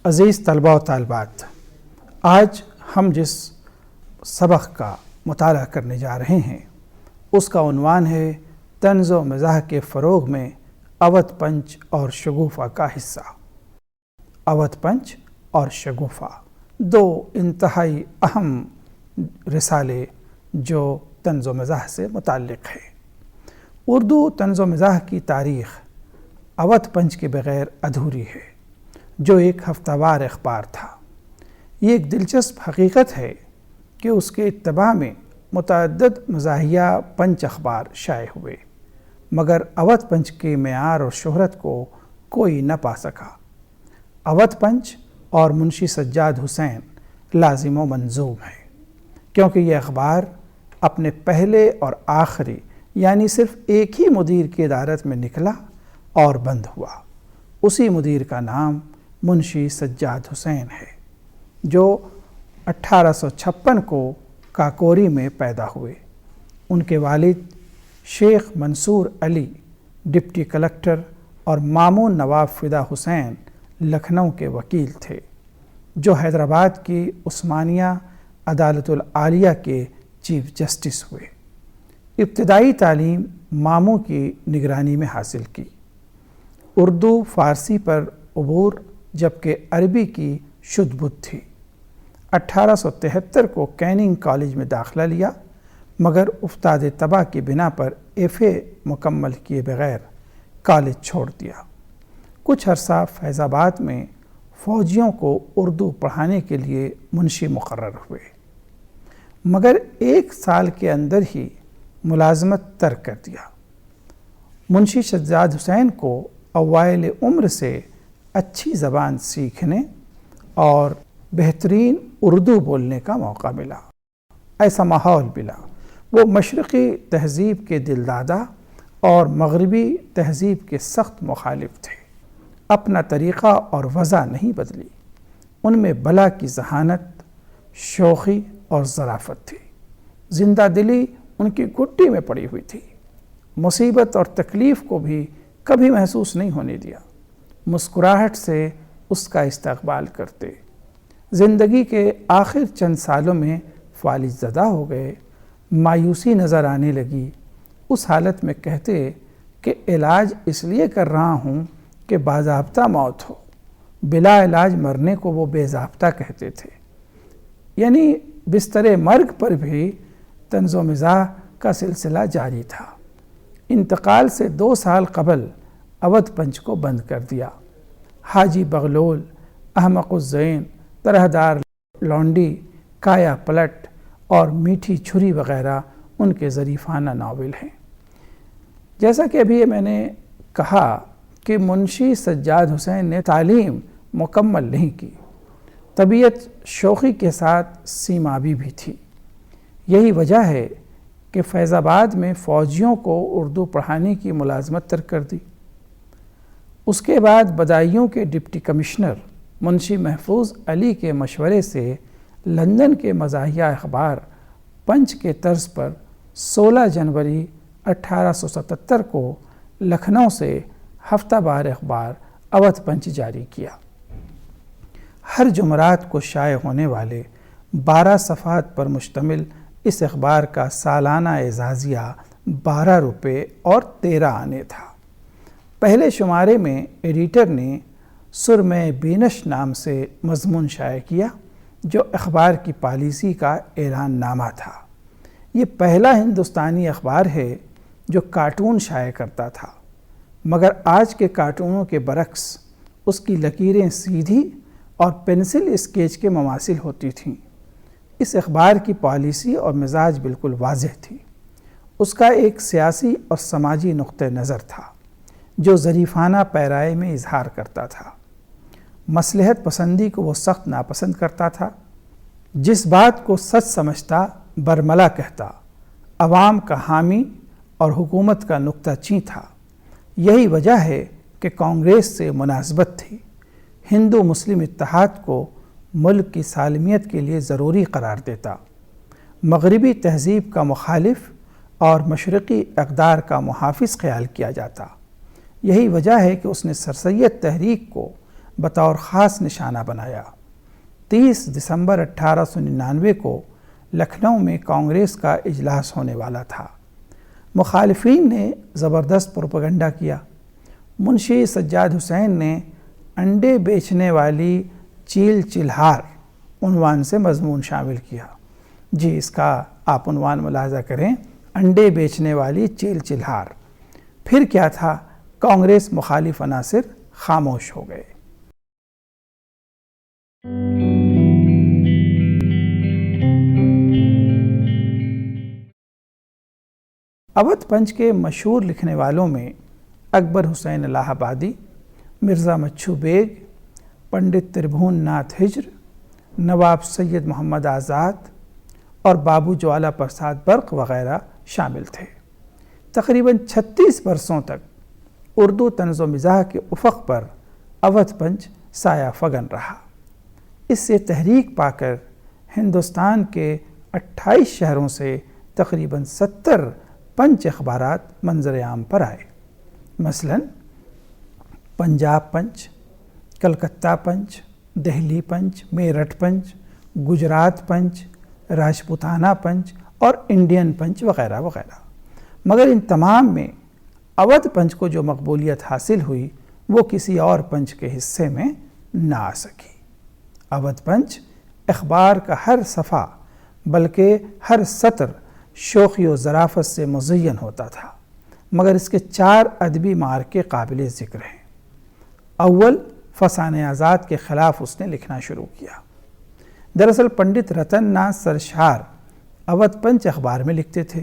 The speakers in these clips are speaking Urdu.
عزیز طلباء و طالبات، آج ہم جس سبق کا مطالعہ کرنے جا رہے ہیں اس کا عنوان ہے طنز و مزاح کے فروغ میں اودھ پنچ اور شگوفہ کا حصہ۔ اودھ پنچ اور شگوفہ دو انتہائی اہم رسالے جو طنز و مزاح سے متعلق ہے۔ اردو طنز و مزاح کی تاریخ اودھ پنچ کے بغیر ادھوری ہے، جو ایک ہفتہ وار اخبار تھا۔ یہ ایک دلچسپ حقیقت ہے کہ اس کے اتباع میں متعدد مزاحیہ پنچ اخبار شائع ہوئے، مگر اودھ پنچ کے معیار اور شہرت کو کوئی نہ پا سکا۔ اودھ پنچ اور منشی سجاد حسین لازم و منظوم ہے، کیونکہ یہ اخبار اپنے پہلے اور آخری یعنی صرف ایک ہی مدیر کی ادارت میں نکلا اور بند ہوا۔ اسی مدیر کا نام منشی سجاد حسین ہے، جو 1856 کو کاکوری میں پیدا ہوئے۔ ان کے والد شیخ منصور علی ڈپٹی کلکٹر اور مامون نواب فدا حسین لکھنؤ کے وکیل تھے، جو حیدرآباد کی عثمانیہ عدالت العالیہ کے چیف جسٹس ہوئے۔ ابتدائی تعلیم ماموں کی نگرانی میں حاصل کی۔ اردو فارسی پر عبور جبکہ عربی کی شدھ بدھ تھی۔ 1873 کو کیننگ کالج میں داخلہ لیا، مگر افتاد طبع کی بنا پر FA مکمل کیے بغیر کالج چھوڑ دیا۔ کچھ عرصہ فیض آباد میں فوجیوں کو اردو پڑھانے کے لیے منشی مقرر ہوئے، مگر 1 سال کے اندر ہی ملازمت ترک کر دیا۔ منشی سجاد حسین کو اوائل عمر سے اچھی زبان سیکھنے اور بہترین اردو بولنے کا موقع ملا۔ ایسا ماحول ملا۔ وہ مشرقی تہذیب کے دلدادہ اور مغربی تہذیب کے سخت مخالف تھے۔ اپنا طریقہ اور وضع نہیں بدلی۔ ان میں بلا کی ذہانت، شوخی اور ظرافت تھی۔ زندہ دلی ان کی گھٹی میں پڑی ہوئی تھی۔ مصیبت اور تکلیف کو بھی کبھی محسوس نہیں ہونے دیا۔ مسکراہٹ سے اس کا استقبال کرتے۔ زندگی کے آخر چند سالوں میں فالج زدہ ہو گئے، مایوسی نظر آنے لگی۔ اس حالت میں کہتے کہ علاج اس لیے کر رہا ہوں کہ باضابطہ موت ہو۔ بلا علاج مرنے کو وہ بے ضابطہ کہتے تھے۔ یعنی بستر مرگ پر بھی طنز و مزاح کا سلسلہ جاری تھا۔ انتقال سے 2 سال قبل اودھ پنچ کو بند کر دیا۔ حاجی بغلول، احمق الزین، طرح دار لونڈی، کایا پلٹ اور میٹھی چھری وغیرہ ان کے ظریفانہ ناول ہیں۔ جیسا کہ ابھی میں نے کہا کہ منشی سجاد حسین نے تعلیم مکمل نہیں کی۔ طبیعت شوخی کے ساتھ سیمابی بھی تھی۔ یہی وجہ ہے کہ فیض آباد میں فوجیوں کو اردو پڑھانے کی ملازمت ترک کر دی۔ اس کے بعد بدایوں کے ڈپٹی کمشنر منشی محفوظ علی کے مشورے سے لندن کے مزاحیہ اخبار پنچ کے طرز پر 16 جنوری 1877 کو لکھنؤ سے ہفتہ وار اخبار اودھ پنچ جاری کیا۔ ہر جمعرات کو شائع ہونے والے 12 صفحات پر مشتمل اس اخبار کا سالانہ اعزازیہ 12 روپے اور 13 آنے تھا۔ پہلے شمارے میں ایڈیٹر نے سرمہ بینش نام سے مضمون شائع کیا، جو اخبار کی پالیسی کا اعلان نامہ تھا۔ یہ پہلا ہندوستانی اخبار ہے جو کارٹون شائع کرتا تھا، مگر آج کے کارٹونوں کے برعکس اس کی لکیریں سیدھی اور پنسل اسکیچ کے مماثل ہوتی تھیں۔ اس اخبار کی پالیسی اور مزاج بالکل واضح تھی۔ اس کا ایک سیاسی اور سماجی نقطہ نظر تھا، جو ظریفانہ پیرائے میں اظہار کرتا تھا۔ مصلحت پسندی کو وہ سخت ناپسند کرتا تھا۔ جس بات کو سچ سمجھتا برملا کہتا، عوام کا حامی اور حکومت کا نکتہ چین تھا۔ یہی وجہ ہے کہ کانگریس سے مناسبت تھی۔ ہندو مسلم اتحاد کو ملک کی سالمیت کے لیے ضروری قرار دیتا۔ مغربی تہذیب کا مخالف اور مشرقی اقدار کا محافظ خیال کیا جاتا۔ یہی وجہ ہے کہ اس نے سر سید تحریک کو بطور خاص نشانہ بنایا۔ 30 دسمبر 1899 کو لکھنؤ میں کانگریس کا اجلاس ہونے والا تھا۔ مخالفین نے زبردست پروپیگنڈا کیا۔ منشی سجاد حسین نے انڈے بیچنے والی چیل چلہار عنوان سے مضمون شامل کیا۔ جی، اس کا آپ عنوان ملاحظہ کریں، انڈے بیچنے والی چیل چلہار۔ پھر کیا تھا؟ کانگریس مخالف عناصر خاموش ہو گئے۔ اودھ پنچ کے مشہور لکھنے والوں میں اکبر حسین الہ آبادی، مرزا مچھو بیگ، پنڈت تربھون ناتھ ہجر، نواب سید محمد آزاد اور بابو جوالا پرساد برق وغیرہ شامل تھے۔ تقریباً 36 برسوں تک اردو طنز و مزاح کے افق پر اودھ پنچ سایہ فگن رہا۔ اس سے تحریک پا کر ہندوستان کے 28 شہروں سے تقریباً 70 پنچ اخبارات منظر عام پر آئے، مثلاً پنجاب پنچ، کلکتہ پنچ، دہلی پنچ، میرٹھ پنچ، گجرات پنچ، راجپوتانہ پنچ اور انڈین پنچ وغیرہ وغیرہ۔ مگر ان تمام میں اودھ پنچ کو جو مقبولیت حاصل ہوئی وہ کسی اور پنچ کے حصے میں نہ آ سکی۔ اودھ پنچ اخبار کا ہر صفحہ بلکہ ہر سطر شوخی و ظرافت سے مزین ہوتا تھا، مگر اس کے 4 ادبی معرکے قابل ذکر ہیں۔ اول، فسانہ آزاد کے خلاف اس نے لکھنا شروع کیا۔ دراصل پنڈت رتن ناتھ سرشار اودھ پنچ اخبار میں لکھتے تھے،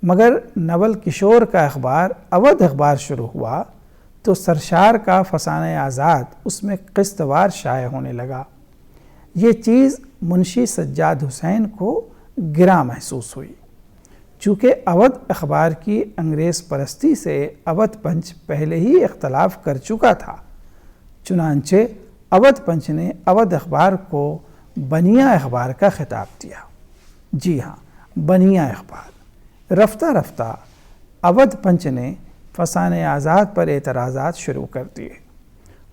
مگر نول کشور کا اخبار اودھ اخبار شروع ہوا تو سرشار کا فسانہ آزاد اس میں قسط وار شائع ہونے لگا۔ یہ چیز منشی سجاد حسین کو گراں محسوس ہوئی۔ چونکہ اودھ اخبار کی انگریز پرستی سے اودھ پنچ پہلے ہی اختلاف کر چکا تھا، چنانچہ اودھ پنچ نے اودھ اخبار کو بنیا اخبار کا خطاب دیا۔ جی ہاں، بنیا اخبار۔ رفتہ رفتہ اودھ پنچ نے فسانہ آزاد پر اعتراضات شروع کر دیے۔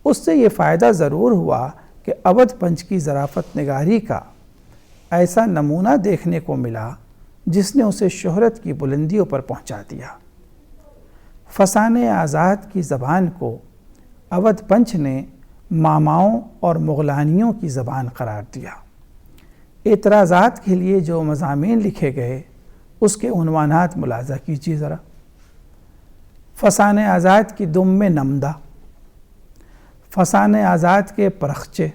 اس سے یہ فائدہ ضرور ہوا کہ اودھ پنچ کی ظرافت نگاری کا ایسا نمونہ دیکھنے کو ملا جس نے اسے شہرت کی بلندیوں پر پہنچا دیا۔ فسانہ آزاد کی زبان کو اودھ پنچ نے ماماؤں اور مغلانیوں کی زبان قرار دیا۔ اعتراضات کے لیے جو مضامین لکھے گئے اس کے عنوانات ملاحظہ کیجیے ذرا۔ فسانہ آزاد کی دم میں نمدہ، فسانہ آزاد کے پرخچے،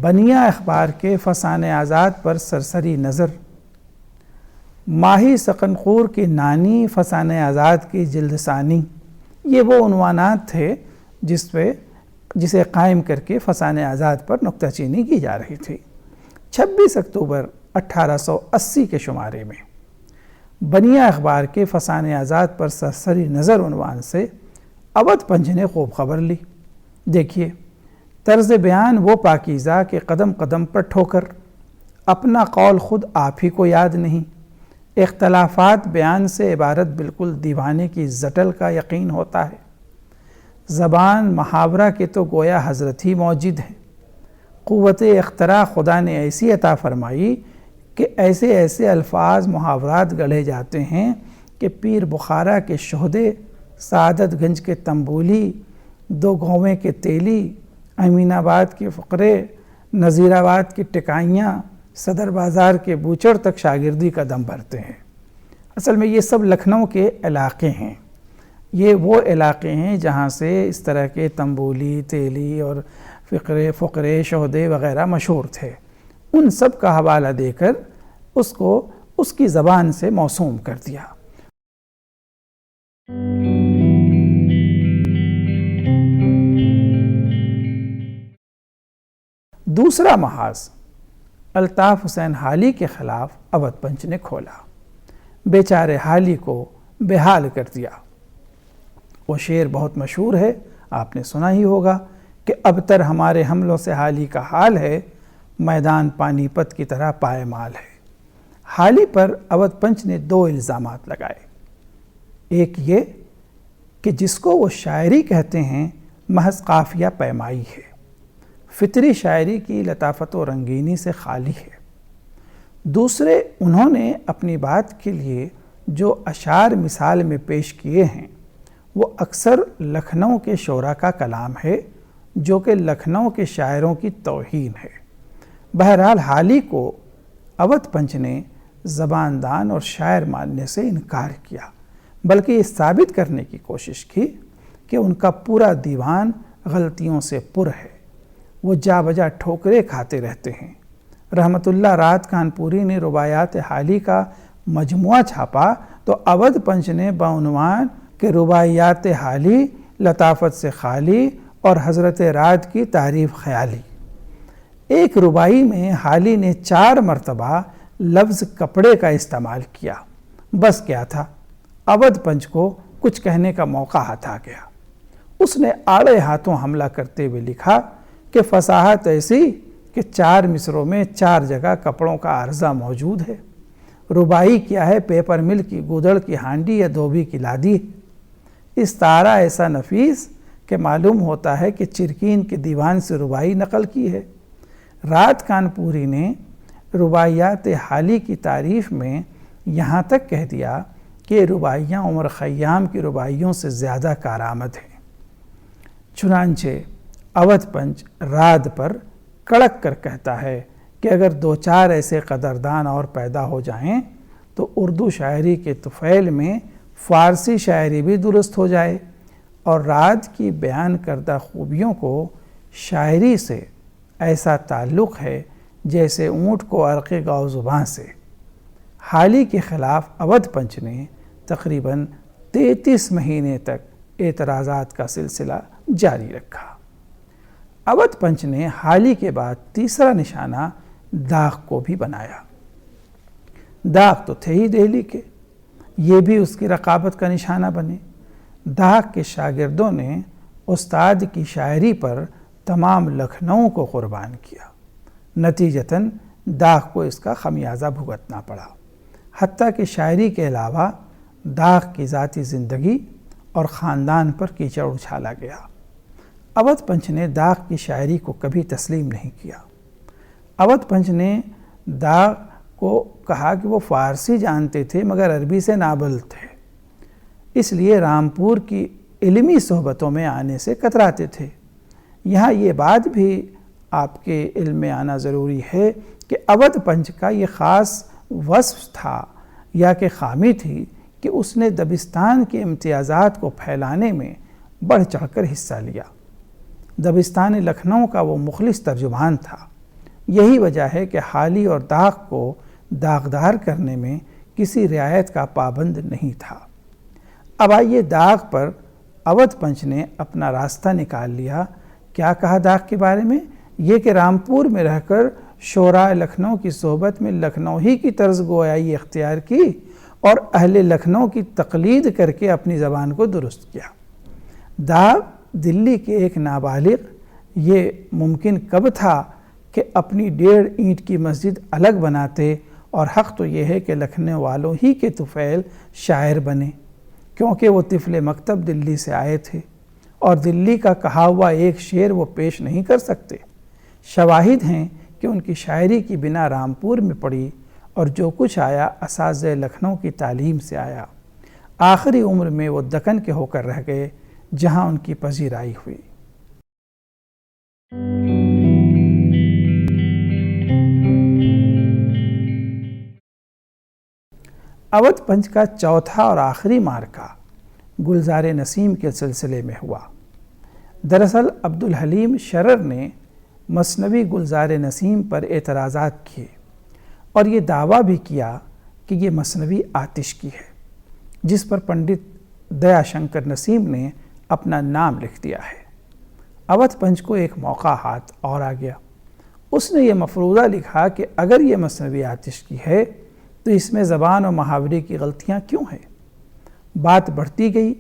بنیا اخبار کے فسانہ آزاد پر سرسری نظر، ماہی سقنخور کی نانی فسانہ آزاد کی جلد ثانی۔ یہ وہ عنوانات تھے جسے قائم کر کے فسانہ آزاد پر نکتہ چینی کی جا رہی تھی۔ 26 اکتوبر 1880 کے شمارے میں بنیا اخبار کے فسانہ آزاد پر سرسری نظر عنوان سے اودھ پنچ نے خوب خبر لی۔ دیکھیے، طرز بیان وہ پاکیزہ کہ قدم قدم پر ٹھوکر، اپنا قول خود آپ ہی کو یاد نہیں، اختلافات بیان سے عبارت بالکل دیوانے کی زٹل کا یقین ہوتا ہے، زبان محاورہ کے تو گویا حضرت ہی موجود ہیں، قوت اختراع خدا نے ایسی عطا فرمائی کہ ایسے ایسے الفاظ محاورات گڑھے جاتے ہیں کہ پیر بخارا کے شہدے، سعادت گنج کے تنبولی، دو گھویں کے تیلی، امین آباد کے فقرے، نذیر آباد کی ٹکائیاں، صدر بازار کے بوچڑ تک شاگردی کا دم بھرتے ہیں۔ اصل میں یہ سب لکھنؤ کے علاقے ہیں، یہ وہ علاقے ہیں جہاں سے اس طرح کے تنبولی، تیلی اور فقرے، شہدے وغیرہ مشہور تھے۔ ان سب کا حوالہ دے کر اس کو اس کی زبان سے موسوم کر دیا۔ دوسرا محاذ الطاف حسین حالی کے خلاف اودھ پنچ نے کھولا، بیچارے حالی کو بے حال کر دیا۔ وہ شعر بہت مشہور ہے، آپ نے سنا ہی ہوگا کہ ابتر ہمارے حملوں سے حالی کا حال ہے، میدان پانی پت کی طرح پائمال ہے۔ حالی پر اودھ پنچ نے 2 الزامات لگائے۔ ایک یہ کہ جس کو وہ شاعری کہتے ہیں محض قافیہ پیمائی ہے، فطری شاعری کی لطافت و رنگینی سے خالی ہے۔ دوسرے انہوں نے اپنی بات کے لیے جو اشعار مثال میں پیش کیے ہیں وہ اکثر لکھنؤ کے شعراء کا کلام ہے، جو کہ لکھنؤ کے شاعروں کی توہین ہے۔ بہرحال حالی کو اودھ پنچ نے زباندان اور شاعر ماننے سے انکار کیا، بلکہ یہ ثابت کرنے کی کوشش کی کہ ان کا پورا دیوان غلطیوں سے پر ہے، وہ جا بجا ٹھوکریں کھاتے رہتے ہیں۔ رحمت اللہ رات کانپوری نے رباعیات حالی کا مجموعہ چھاپا تو اودھ پنچ نے بعنوان کہ رباعیات حالی لطافت سے خالی اور حضرت رات کی تعریف خیالی، ایک رباعی میں حالی نے 4 مرتبہ لفظ کپڑے کا استعمال کیا۔ بس کیا تھا، اودھ پنچ کو کچھ کہنے کا موقع ہاتھ آ گیا۔ اس نے آڑے ہاتھوں حملہ کرتے ہوئے لکھا کہ فصاحت ایسی کہ 4 مصروں میں 4 جگہ کپڑوں کا عرضہ موجود ہے۔ رباعی کیا ہے، پیپر مل کی گودڑ کی ہانڈی یا دھوبی کی لادی۔ استعارہ ایسا نفیس کہ معلوم ہوتا ہے کہ چرکین کے دیوان سے رباعی نقل کی ہے۔ رات کانپوری نے رباعیات حالی کی تعریف میں یہاں تک کہہ دیا کہ رباعیاں عمر خیام کی رباعیوں سے زیادہ کارآمد ہیں۔ چنانچہ اودھ پنچ راد پر کڑک کر کہتا ہے کہ اگر 2-4 ایسے قدردان اور پیدا ہو جائیں تو اردو شاعری کے طفیل میں فارسی شاعری بھی درست ہو جائے، اور راد کی بیان کردہ خوبیوں کو شاعری سے ایسا تعلق ہے جیسے اونٹ کو عرق گاؤ زباں سے۔ حالی کے خلاف اودھ پنچ نے تقریباً 33 مہینے تک اعتراضات کا سلسلہ جاری رکھا۔ اودھ پنچ نے حالی کے بعد تیسرا نشانہ داغ کو بھی بنایا۔ داغ تو تھے ہی دہلی کے، یہ بھی اس کی رقابت کا نشانہ بنے۔ داغ کے شاگردوں نے استاد کی شاعری پر تمام لکھنؤ کو قربان کیا، نتیجتاً داغ کو اس کا خمیازہ بھگتنا پڑا۔ حتیٰ کہ شاعری کے علاوہ داغ کی ذاتی زندگی اور خاندان پر کیچڑ اچھالا گیا۔ اودھ پنچ نے داغ کی شاعری کو کبھی تسلیم نہیں کیا۔ اودھ پنچ نے داغ کو کہا کہ وہ فارسی جانتے تھے مگر عربی سے نابلد تھے، اس لیے رامپور کی علمی صحبتوں میں آنے سے کتراتے تھے۔ یہاں یہ بات بھی آپ کے علم میں آنا ضروری ہے کہ اودھ پنچ کا یہ خاص وصف تھا یا کہ خامی تھی کہ اس نے دبستان کے امتیازات کو پھیلانے میں بڑھ چڑھ کر حصہ لیا۔ دبستان لکھنؤ کا وہ مخلص ترجمان تھا۔ یہی وجہ ہے کہ حالی اور داغ کو داغدار کرنے میں کسی رعایت کا پابند نہیں تھا۔ اب آئیے داغ پر اودھ پنچ نے اپنا راستہ نکال لیا۔ کیا کہا داغ کے بارے میں؟ یہ کہ رامپور میں رہ کر شعراء لکھنؤ کی صحبت میں لکھنؤ ہی کی طرز گویائی اختیار کی اور اہل لکھنؤ کی تقلید کر کے اپنی زبان کو درست کیا۔ داغ دلی کے ایک نابالغ یہ ممکن کب تھا کہ اپنی 1.5 اینٹ کی مسجد الگ بناتے، اور حق تو یہ ہے کہ لکھنؤ والوں ہی کے طفیل شاعر بنے، کیونکہ وہ طفل مکتب دلی سے آئے تھے اور دلی کا کہا ہوا ایک شعر وہ پیش نہیں کر سکتے۔ شواہد ہیں کہ ان کی شاعری کی بنا رامپور میں پڑی اور جو کچھ آیا اساتذہ لکھنؤ کی تعلیم سے آیا۔ آخری عمر میں وہ دکن کے ہو کر رہ گئے جہاں ان کی پذیرائی ہوئی۔ اودھ پنچ کا چوتھا اور آخری مارکہ گلزار نسیم کے سلسلے میں ہوا۔ دراصل عبدالحلیم شرر نے مثنوی گلزار نسیم پر اعتراضات کیے اور یہ دعویٰ بھی کیا کہ یہ مثنوی آتش کی ہے، جس پر پنڈت دیا شنکر نسیم نے اپنا نام لکھ دیا ہے۔ اودھ پنچ کو ایک موقع ہاتھ اور آ گیا۔ اس نے یہ مفروضہ لکھا کہ اگر یہ مثنوی آتش کی ہے تو اس میں زبان و محاورے کی غلطیاں کیوں ہیں؟ بات بڑھتی گئی،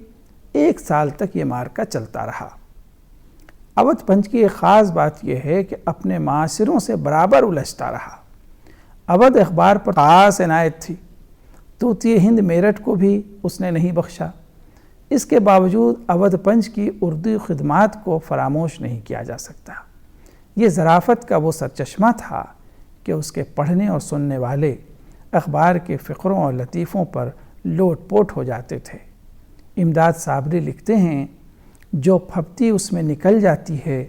1 سال تک یہ مارکہ چلتا رہا۔ اودھ پنچ کی ایک خاص بات یہ ہے کہ اپنے معاصروں سے برابر الجھتا رہا۔ اودھ اخبار پر خاص عنایت تھی۔ طوطی ہند میرٹھ کو بھی اس نے نہیں بخشا۔ اس کے باوجود اودھ پنچ کی اردو خدمات کو فراموش نہیں کیا جا سکتا۔ یہ ظرافت کا وہ سرچشمہ تھا کہ اس کے پڑھنے اور سننے والے اخبار کے فقروں اور لطیفوں پر لوٹ پوٹ ہو جاتے تھے۔ امداد صابری لکھتے ہیں، جو پھبتی اس میں نکل جاتی ہے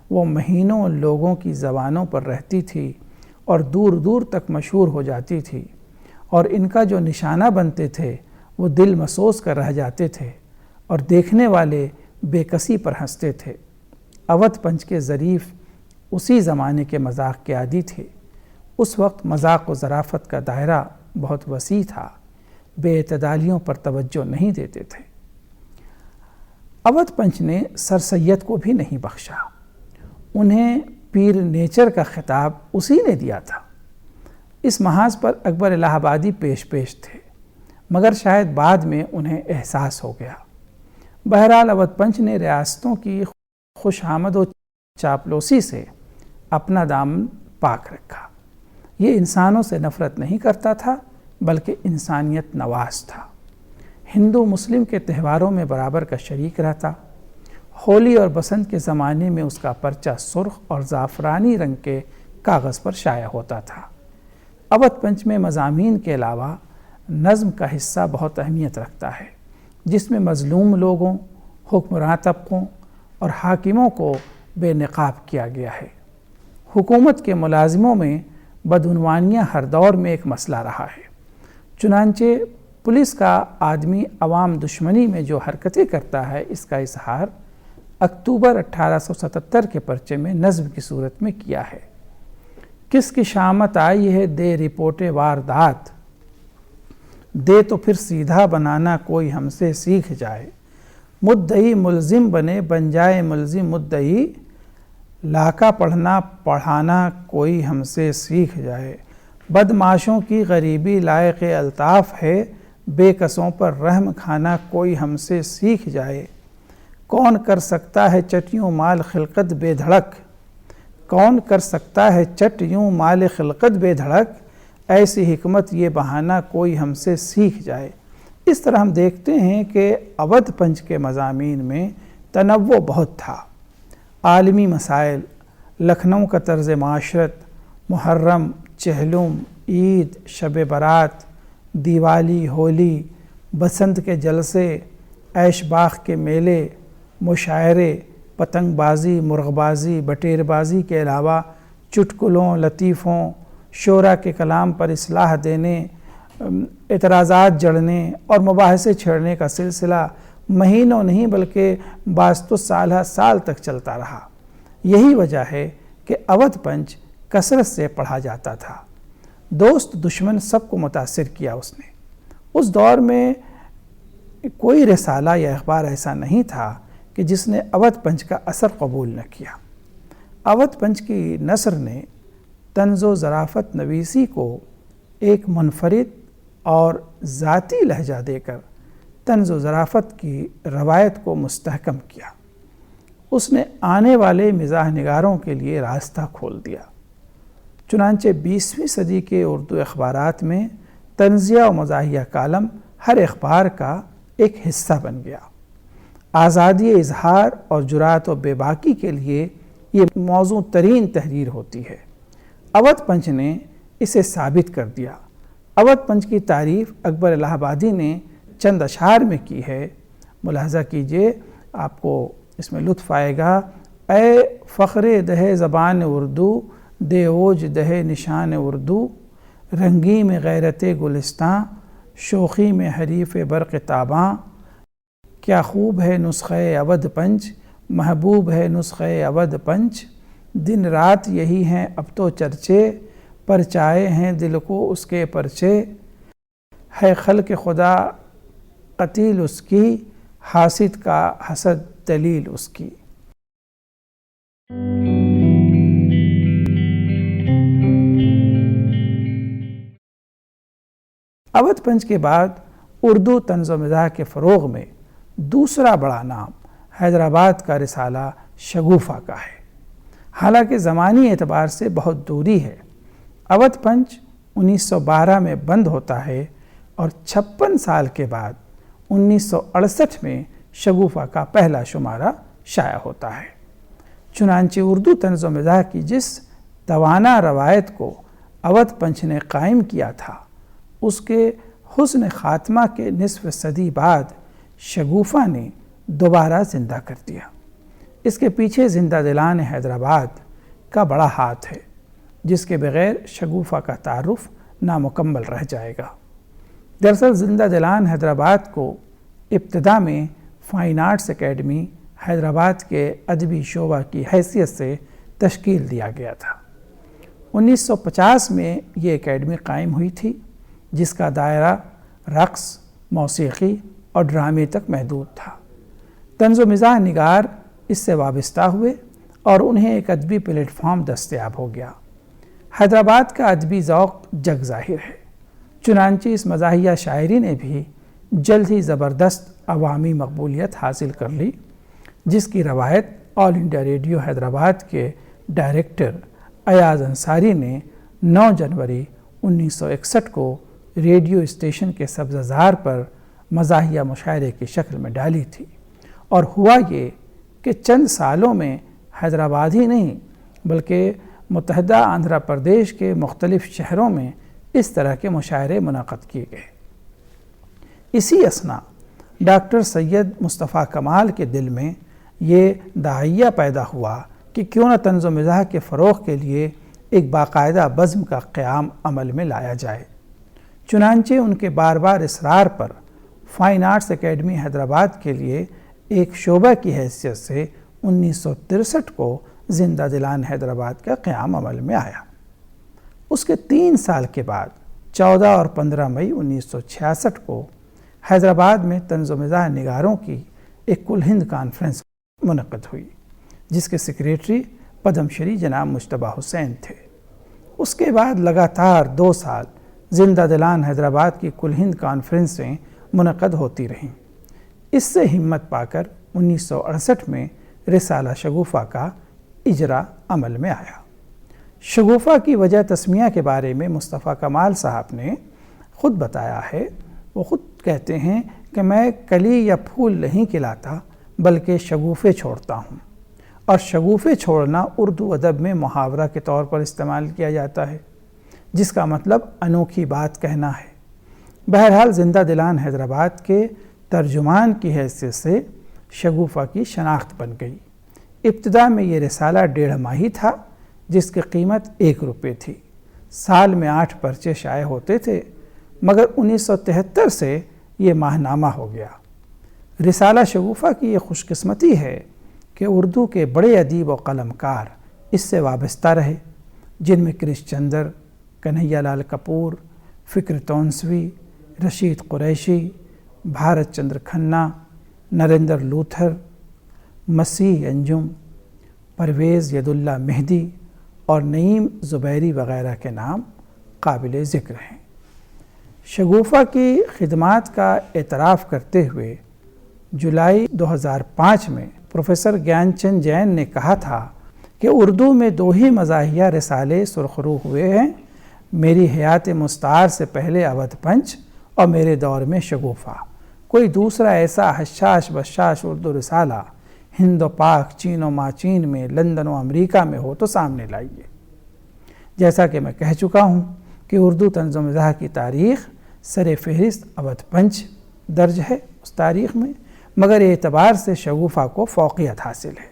وہ مہینوں لوگوں کی زبانوں پر رہتی تھی اور دور دور تک مشہور ہو جاتی تھی، اور ان کا جو نشانہ بنتے تھے وہ دل مسوس کر رہ جاتے تھے اور دیکھنے والے بے کسی پر ہنستے تھے۔ اودھ پنچ کے ظریف اسی زمانے کے مذاق کے عادی تھے۔ اس وقت مذاق و ظرافت کا دائرہ بہت وسیع تھا، بے اعتدالیوں پر توجہ نہیں دیتے تھے۔ اودھ پنچ نے سر سید کو بھی نہیں بخشا، انہیں پیر نیچر کا خطاب اسی نے دیا تھا۔ اس محاذ پر اکبر الہ آبادی پیش تھے، مگر شاید بعد میں انہیں احساس ہو گیا۔ بہرحال اودھ پنچ نے ریاستوں کی خوش آمد و چاپلوسی سے اپنا دامن پاک رکھا۔ یہ انسانوں سے نفرت نہیں کرتا تھا بلکہ انسانیت نواز تھا۔ ہندو مسلم کے تہواروں میں برابر کا شریک رہتا۔ ہولی اور بسنت کے زمانے میں اس کا پرچہ سرخ اور زعفرانی رنگ کے کاغذ پر شائع ہوتا تھا۔ اودھ پنچ میں مضامین کے علاوہ نظم کا حصہ بہت اہمیت رکھتا ہے، جس میں مظلوم لوگوں، حکمراں طبقوں اور حاکموں کو بے نقاب کیا گیا ہے۔ حکومت کے ملازموں میں بدعنوانیاں ہر دور میں ایک مسئلہ رہا ہے۔ چنانچہ پولیس کا آدمی عوام دشمنی میں جو حرکتیں کرتا ہے، اس کا اظہار اکتوبر 1877 کے پرچے میں نظم کی صورت میں کیا ہے۔ کس کی شامت آئی ہے دے رپورٹ واردات، دے تو پھر سیدھا بنانا کوئی ہم سے سیکھ جائے، مدعی ملزم بنے بن جائے ملزم مدعی، لاکا پڑھنا پڑھانا کوئی ہم سے سیکھ جائے، بدمعاشوں کی غریبی لائق الطاف ہے، بے کسوں پر رحم کھانا کوئی ہم سے سیکھ جائے، کون کر سکتا ہے چٹ یوں مال خلقت بے دھڑک، کون کر سکتا ہے چٹ یوں مال خلقت بے دھڑک، ایسی حکمت یہ بہانہ کوئی ہم سے سیکھ جائے۔ اس طرح ہم دیکھتے ہیں کہ اودھ پنچ کے مضامین میں تنوع بہت تھا۔ عالمی مسائل، لکھنؤ کا طرز معاشرت، محرم، چہلم، عید، شب برات، دیوالی، ہولی، بسنت کے جلسے، عیش باغ کے میلے، مشاعرے، پتنگ بازی، مرغ بازی، بٹیر بازی کے علاوہ چٹکلوں، لطیفوں، شعراء کے کلام پر اصلاح دینے، اعتراضات جڑنے اور مباحثے چھیڑنے کا سلسلہ مہینوں نہیں بلکہ بعض تو سال تک چلتا رہا۔ یہی وجہ ہے کہ اودھ پنچ کثرت سے پڑھا جاتا تھا۔ دوست دشمن سب کو متاثر کیا اس نے۔ اس دور میں کوئی رسالہ یا اخبار ایسا نہیں تھا کہ جس نے اودھ پنچ کا اثر قبول نہ کیا۔ اودھ پنچ کی نثر نے طنز و ظرافت نویسی کو ایک منفرد اور ذاتی لہجہ دے کر طنز و ظرافت کی روایت کو مستحکم کیا۔ اس نے آنے والے مزاح نگاروں کے لیے راستہ کھول دیا۔ چنانچہ 20ویں صدی کے اردو اخبارات میں طنزیہ و مزاحیہ کالم ہر اخبار کا ایک حصہ بن گیا۔ آزادی اظہار اور جرأت و بے باکی کے لیے یہ موزوں ترین تحریر ہوتی ہے۔ اودھ پنچ نے اسے ثابت کر دیا۔ اودھ پنچ کی تعریف اکبر الہ آبادی نے چند اشعار میں کی ہے، ملاحظہ کیجئے، آپ کو اس میں لطف آئے گا۔ اے فخر دہ زبان اردو، دے اوج دہ نشان اردو، رنگی میں غیرت گلستاں، شوخی میں حریف برق تاباں، کیا خوب ہے نسخہ اودھ پنچ، محبوب ہے نسخہ اودھ پنچ، دن رات یہی ہیں اب تو چرچے، پرچائے ہیں دل کو اس کے پرچے، ہے خلق خدا قتیل اس کی، حاسد کا حسد دلیل اس کی۔ اودھ پنچ کے بعد اردو طنز و مزاح کے فروغ میں دوسرا بڑا نام حیدرآباد کا رسالہ شگوفہ کا ہے۔ حالانکہ زمانی اعتبار سے بہت دوری ہے۔ اودھ پنچ 1912 میں بند ہوتا ہے اور 56 سال کے بعد 1968 میں شگوفہ کا پہلا شمارہ شائع ہوتا ہے۔ چنانچہ اردو طنز و مزاح کی جس توانا روایت کو اودھ پنچ نے قائم کیا تھا، اس کے حسن خاتمہ کے نصف صدی بعد شگوفہ نے دوبارہ زندہ کر دیا۔ اس کے پیچھے زندہ دلان حیدرآباد کا بڑا ہاتھ ہے، جس کے بغیر شگوفہ کا تعارف نامکمل رہ جائے گا۔ دراصل زندہ دلان حیدرآباد کو ابتدا میں فائن آرٹس اکیڈمی حیدرآباد کے ادبی شعبہ کی حیثیت سے تشکیل دیا گیا تھا۔ 1950 میں یہ اکیڈمی قائم ہوئی تھی، جس کا دائرہ رقص، موسیقی اور ڈرامے تک محدود تھا۔ طنز و مزاح نگار اس سے وابستہ ہوئے اور انہیں ایک ادبی پلیٹ فارم دستیاب ہو گیا۔ حیدرآباد کا ادبی ذوق جگ ظاہر ہے، چنانچہ اس مزاحیہ شاعری نے بھی جلد ہی زبردست عوامی مقبولیت حاصل کر لی، جس کی روایت آل انڈیا ریڈیو حیدرآباد کے ڈائریکٹر ایاز انصاری نے 9 جنوری 1961 کو ریڈیو اسٹیشن کے سبزہ پر مزاحیہ مشاعرے کی شکل میں ڈالی تھی، اور ہوا یہ کہ چند سالوں میں حیدرآباد ہی نہیں بلکہ متحدہ آندھرا پردیش کے مختلف شہروں میں اس طرح کے مشاعرے منعقد کیے گئے۔ اسی اثنا ڈاکٹر سید مصطفیٰ کمال کے دل میں یہ داعیہ پیدا ہوا کہ کیوں نہ طنز و مزاح کے فروغ کے لیے ایک باقاعدہ بزم کا قیام عمل میں لایا جائے۔ چنانچہ ان کے بار بار اصرار پر فائن آرٹس اکیڈمی حیدرآباد کے لیے ایک شعبہ کی حیثیت سے 1963 کو زندہ دلان حیدرآباد کا قیام عمل میں آیا۔ اس کے 3 سال کے بعد 14 اور 15 مئی 1966 کو حیدرآباد میں طنز و مزاح نگاروں کی ایک کل ہند کانفرنس منعقد ہوئی، جس کے سیکریٹری پدم شری جناب مجتبیٰ حسین تھے۔ اس کے بعد لگاتار 2 سال زندہ دلان حیدرآباد کی کل ہند کانفرنسیں منعقد ہوتی رہیں۔ اس سے ہمت پا کر 1968 میں رسالہ شگوفہ کا اجرا عمل میں آیا۔ شگوفہ کی وجہ تسمیہ کے بارے میں مصطفیٰ کمال صاحب نے خود بتایا ہے۔ وہ خود کہتے ہیں کہ میں کلی یا پھول نہیں کھلاتا بلکہ شگوفے چھوڑتا ہوں، اور شگوفے چھوڑنا اردو ادب میں محاورہ کے طور پر استعمال کیا جاتا ہے، جس کا مطلب انوکھی بات کہنا ہے۔ بہرحال زندہ دلان حیدرآباد کے ترجمان کی حیثیت سے شگوفہ کی شناخت بن گئی۔ ابتدا میں یہ رسالہ 1.5 ماہی تھا، جس کی قیمت 1 روپے تھی۔ سال میں 8 پرچے شائع ہوتے تھے، مگر 1973 سے یہ ماہنامہ ہو گیا۔ رسالہ شگوفہ کی یہ خوش قسمتی ہے کہ اردو کے بڑے ادیب و قلمکار اس سے وابستہ رہے، جن میں کرش چندر، کنہیا لال کپور، فکر تونسوی، رشید قریشی، بھارت چندر کھنہ، نریندر لوتھر، مسیح انجم، پرویز ید اللہ مہدی اور نعیم زبیری وغیرہ کے نام قابل ذکر ہیں۔ شگوفہ کی خدمات کا اعتراف کرتے ہوئے جولائی 2005 میں پروفیسر گیان چند جین نے کہا تھا کہ اردو میں 2 ہی مزاحیہ رسالے سرخرو ہوئے ہیں، میری حیات مستعار سے پہلے اودھ پنچ اور میرے دور میں شگوفہ۔ کوئی دوسرا ایسا حشاش بشاش اردو رسالہ ہند و پاک، چین و ماچین میں، لندن و امریکہ میں ہو تو سامنے لائیے۔ جیسا کہ میں کہہ چکا ہوں کہ اردو طنز و مزاح کی تاریخ سر فہرست اودھ پنچ درج ہے اس تاریخ میں، مگر اعتبار سے شگوفہ کو فوقیت حاصل ہے،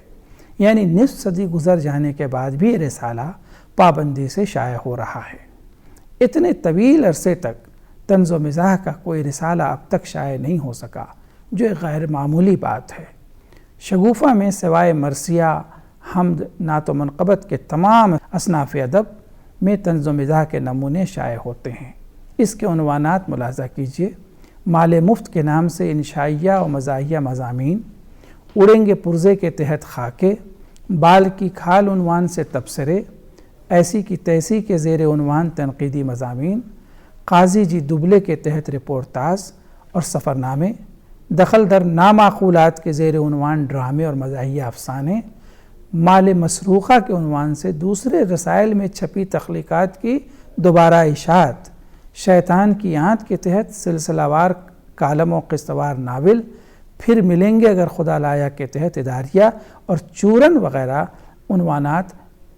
یعنی نصف صدی گزر جانے کے بعد بھی یہ رسالہ پابندی سے شائع ہو رہا ہے۔ اتنے طویل عرصے تک طنز و مزاح کا کوئی رسالہ اب تک شائع نہیں ہو سکا، جو ایک غیر معمولی بات ہے۔ شگوفہ میں سوائے مرثیہ، حمد، نعت و منقبت کے تمام اصناف ادب میں طنز و مزاح کے نمونے شائع ہوتے ہیں۔ اس کے عنوانات ملاحظہ کیجیے: مال مفت کے نام سے انشائیہ و مزاحیہ مضامین، اڑیں گے پرزے کے تحت خاکے، بال کی کھال عنوان سے تبصرے، ایسی کی تیسی کے زیر عنوان تنقیدی مضامین، قاضی جی دبلے کے تحت رپورتاز اور سفرنامے، دخل در نامعقولات کے زیر عنوان ڈرامے اور مزاحیہ افسانے، مال مسروقہ کے عنوان سے دوسرے رسائل میں چھپی تخلیقات کی دوبارہ اشاعت، شیطان کی آنت کے تحت سلسلہ وار کالم و قسط وار ناول، پھر ملیں گے اگر خدا لایا کے تحت اداریہ اور چورن وغیرہ عنوانات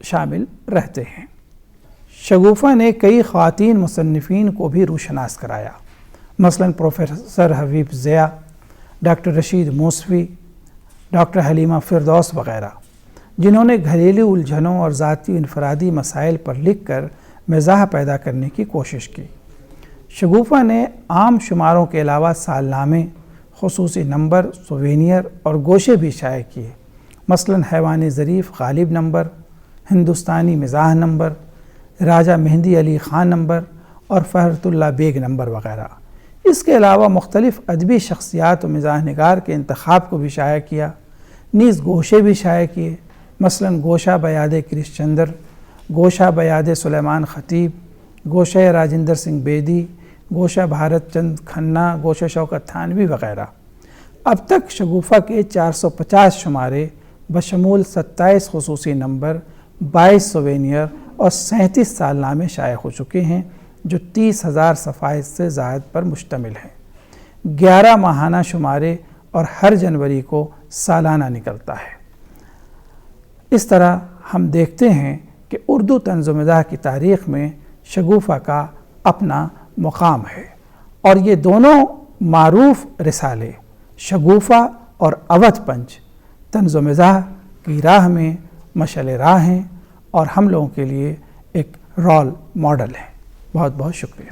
شامل رہتے ہیں۔ شگوفہ نے کئی خواتین مصنفین کو بھی روشناس کرایا، مثلاً پروفیسر حبیب ضیاء، ڈاکٹر رشید موسوی، ڈاکٹر حلیمہ فردوس وغیرہ، جنہوں نے گھریلو الجھنوں اور ذاتی انفرادی مسائل پر لکھ کر مزاح پیدا کرنے کی کوشش کی۔ شگوفہ نے عام شماروں کے علاوہ سال نامے، خصوصی نمبر، سووینیر اور گوشے بھی شائع کیے، مثلاً حیوان ظریف غالب نمبر، ہندوستانی مزاح نمبر، راجہ مہندی علی خان نمبر اور فہرت اللہ بیگ نمبر وغیرہ۔ اس کے علاوہ مختلف ادبی شخصیات و مزاح نگار کے انتخاب کو بھی شائع کیا، نیز گوشے بھی شائع کیے، مثلاً گوشہ بیاد کرش چندر، گوشہ بیاد سلیمان خطیب، گوشہ راجندر سنگھ بیدی، گوشہ بھارت چند کھنہ، گوشہ شوکت تھانوی وغیرہ۔ اب تک شگوفہ کے 450 شمارے بشمول 27 خصوصی نمبر، 22 سووینیر اور 37 سال نامے شائع ہو چکے ہیں، جو 30,000 صفائح سے زائد پر مشتمل ہیں۔ 11 ماہانہ شمارے اور ہر جنوری کو سالانہ نکلتا ہے۔ اس طرح ہم دیکھتے ہیں کہ اردو طنز و مزاح کی تاریخ میں شگوفہ کا اپنا مقام ہے، اور یہ دونوں معروف رسالے شگوفہ اور اودھ پنچ طنز و مزاح کی راہ میں مشعل راہ ہیں اور ہم لوگوں کے لیے ایک رول ماڈل ہیں۔ بہت بہت شکریہ۔